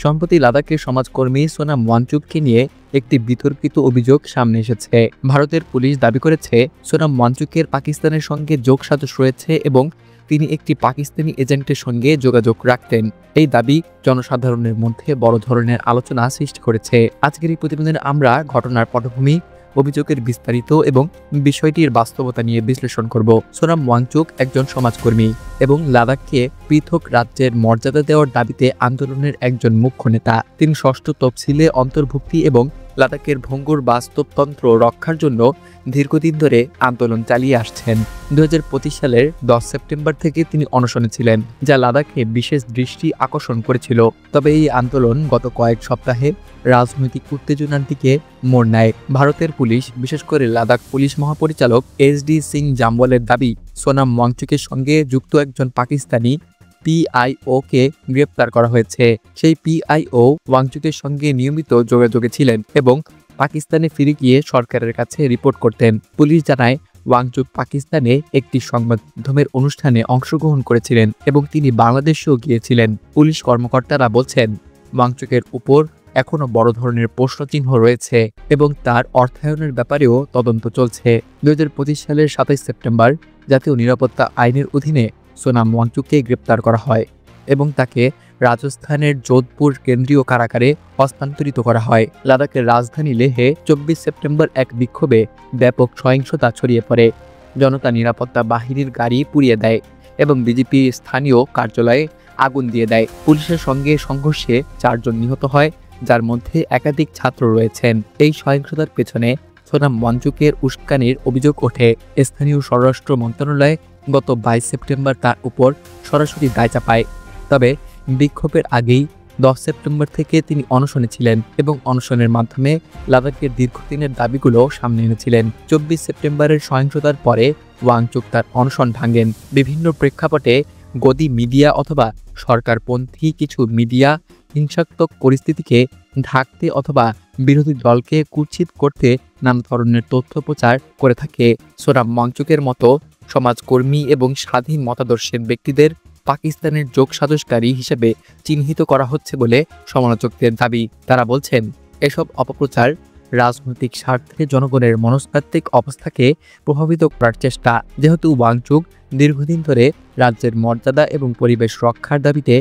সম্প্রতি লাদাখের সমাজকর্মী সোনাম ওয়াংচুককে নিয়ে একটি বিতর্কিত অভিযোগ সামনে এসেছে। ভারতের পুলিশ দাবি করেছে সোনাম ওয়াংচুকের পাকিস্তানের সঙ্গে যোগসাজশ রয়েছে এবং তিনি একটি পাকিস্তানি এজেন্টের সঙ্গে যোগাযোগ রাখতেন। এই দাবি জনসাধারণের মধ্যে বড় ধরনের আলোচনা সৃষ্টি করেছে। আজকের এই প্রতিবেদনে আমরা ঘটনার পটভূমি, অভিযোগের বিস্তারিত এবং বিষয়টির বাস্তবতা নিয়ে বিশ্লেষণ করব। সোনাম ওয়াংচুক একজন সমাজকর্মী এবং লাদাখকে পৃথক রাজ্যের মর্যাদা দেওয়ার দাবিতে আন্দোলনের একজন মুখ্য নেতা। তিনি ষষ্ঠ তফসিলে অন্তর্ভুক্তি এবং লাদাখের ভঙ্গুর বাস্তবতন্ত্র রক্ষার জন্য দীর্ঘদিন ধরে আন্দোলন চালিয়ে আসছেন। 2025 সালের 10 সেপ্টেম্বর থেকে তিনি অনশনে ছিলেন, যা লাদাখে বিশেষ দৃষ্টি আকর্ষণ করেছিল। তবে এই আন্দোলন গত কয়েক সপ্তাহে রাজনৈতিক উত্তেজনার দিকে মোড় নেয়। ভারতের পুলিশ, বিশেষ করে লাদাখ পুলিশ মহাপরিচালক এসডি সিং জামওয়ালের দাবি, সোনাম ওয়াংচুকের সঙ্গে যুক্ত একজন পাকিস্তানি পিআইওকে গ্রেপ্তার করা হয়েছে। সেই পিআইও ওয়াংচুকের সঙ্গে নিয়মিত যোগাযোগে ছিলেন এবং পাকিস্তানে ফিরে গিয়ে সরকারের কাছে রিপোর্ট করতেন। পুলিশ জানায়, ওয়াংচুক পাকিস্তানে একটি সংবাদ মাধ্যমের অনুষ্ঠানে অংশগ্রহণ করেছিলেন এবং তিনি বাংলাদেশেও গিয়েছিলেন। পুলিশ কর্মকর্তারা বলছেন, ওয়াংচুকের উপর এখনও বড় ধরনের প্রশ্নচিহ্ন রয়েছে এবং তার অর্থায়নের ব্যাপারেও তদন্ত চলছে। 2025 সালের 27 সেপ্টেম্বর জাতীয় নিরাপত্তা আইনের অধীনে সোনাম ওয়াংচুককে গ্রেপ্তার করা হয় এবং তাকে রাজস্থানের যোধপুর কেন্দ্রীয় কারাগারে হস্তান্তরিত করা হয়। লাদাখের রাজধানী লেহে 24 সেপ্টেম্বর এক বিক্ষোভে ব্যাপক সহিংসতা ছড়িয়ে পড়ে। জনতা নিরাপত্তা বাহিনীর গাড়ি পুড়িয়ে দেয় এবং বিজেপি স্থানীয় কার্যালয়ে আগুন দিয়ে দেয়। পুলিশের সঙ্গে সংঘর্ষে 4 জন নিহত হয়, যার মধ্যে একাধিক ছাত্র রয়েছেন। এই সহিংসতার পেছনে সোনাম ওয়াংচুকের উস্কানির অভিযোগ ওঠে। স্থানীয় স্বরাষ্ট্র মন্ত্রণালয় গত 22 সেপ্টেম্বর তার উপর সরাসরি দায় চাপায়। তবে বিক্ষোভের আগেই 10 সেপ্টেম্বর থেকে তিনি অনশনে ছিলেন এবং অনশনের মাধ্যমে লাদাখের দীর্ঘদিনের দাবিগুলো সামনে এনেছিলেন। 24 সেপ্টেম্বরের সহিংসতার পরে ওয়াংচুক তার অনশন ভাঙেন। বিভিন্ন প্রেক্ষাপটে গদি মিডিয়া অথবা সরকারপন্থী কিছু মিডিয়া হিংসাত্মক পরিস্থিতিকে ঢাকতে অথবা বিরোধী দলকে কুৎসিত করতে নানা ধরনের তথ্য প্রচার করে থাকে। সোনাম ওয়াংচুকের মতো সমাজকর্মী এবং স্বাধীন মতাদর্শের ব্যক্তিদের পাকিস্তানের যোগসাজশকারী হিসেবে চিহ্নিত করা হচ্ছে বলে সমালোচকদের দাবি। তারা বলছেন, এসব অপপ্রচার রাজনৈতিক স্বার্থে জনগণের মনস্তাত্ত্বিক অবস্থাকে প্রভাবিত করার চেষ্টা। যেহেতু ওয়াংচুক দীর্ঘদিন ধরে রাজ্যের মর্যাদা এবং পরিবেশ রক্ষার দাবিতে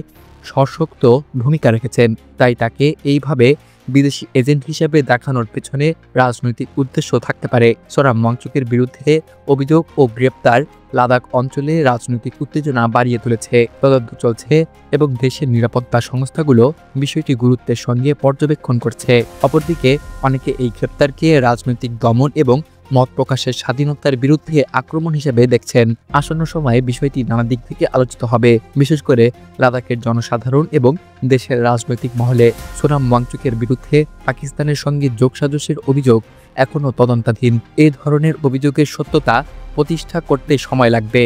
সশক্ত ভূমিকা রেখেছেন, তাই তাকে এইভাবে বিদেশি এজেন্ট হিসেবে দেখানোর পেছনে রাজনৈতিক উদ্দেশ্য থাকতে পারে। সোনাম ওয়াংচুকের বিরুদ্ধে অভিযোগ ও গ্রেপ্তার লাদাখ অঞ্চলে রাজনৈতিক উত্তেজনা বাড়িয়ে তুলেছে। তদন্ত চলছে এবং দেশের নিরাপত্তা সংস্থাগুলো বিষয়টি গুরুত্বের সঙ্গে পর্যবেক্ষণ করছে। অপরদিকে অনেকে এই গ্রেপ্তারকে রাজনৈতিক দমন এবং মত প্রকাশের স্বাধীনতার বিরুদ্ধে আক্রমণ হিসেবে দেখছেন। আসন্ন সময়ে বিষয়টি নানা দিক থেকে আলোচিত হবে, বিশেষ করে লাদাখের জনসাধারণ এবং দেশের রাজনৈতিক মহলে। সোনাম ওয়াংচুকের বিরুদ্ধে পাকিস্তানের সঙ্গে যোগসাজশের অভিযোগ এখনও তদন্তাধীন। এই ধরনের অভিযোগের সত্যতা প্রতিষ্ঠা করতে সময় লাগবে,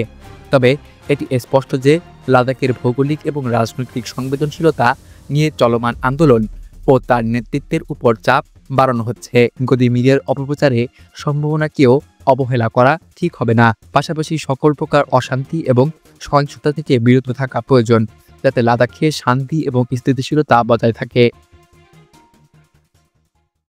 তবে এটি স্পষ্ট যে লাদাখের ভৌগোলিক এবং রাজনৈতিক সংবেদনশীলতা নিয়ে চলমান আন্দোলন ও তার নেতৃত্বের উপর চাপ বাড়ানো হচ্ছে। গদি মিডিয়ার অপপ্রচারে সম্ভাবনাকেও অবহেলা করা ঠিক হবে না। পাশাপাশি সকল প্রকার অশান্তি এবং সহিংসতা থেকে বিরত থাকা প্রয়োজন, যাতে লাদাখে শান্তি এবং স্থিতিশীলতা বজায় থাকে।